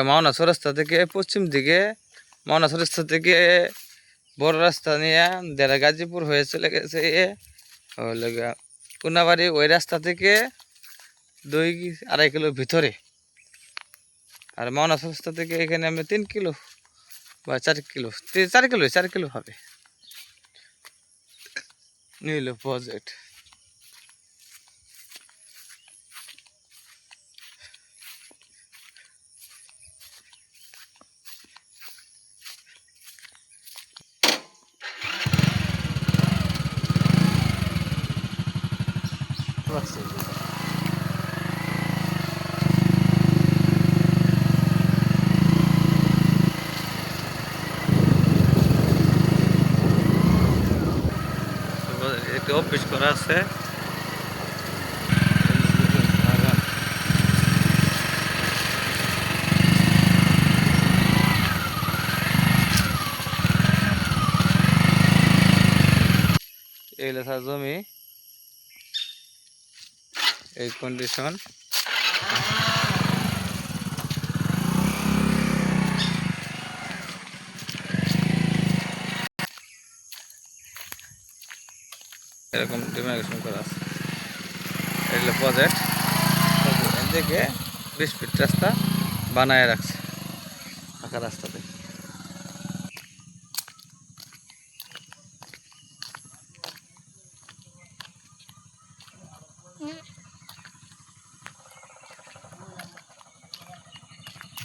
মাওনা চৌরাস্তা থেকে পশ্চিম দিকে, মাওনা চৌরাস্তা থেকে বড় রাস্তা নিয়ে যারা গাজীপুর হয়ে চলে গেছে কোনাবাড়ি, ওই রাস্তা থেকে 2-2.5 কিলো ভিতরে। আর মাওনা চৌরাস্তা থেকে এখানে আমি 3 কিলো বা 4 কিলো, 4 কিলো হবে নিল প্রজেক্ট। একটু অফিস করা আছে, এই লেখা জমি, এই কন্ডিশন। এরকম ডিমার্কেশন করা আছে, এগুলো প্রজেক্ট। এদিকে 20 ফিট রাস্তা বানায় রাখছে, ফাঁকা রাস্তাতে।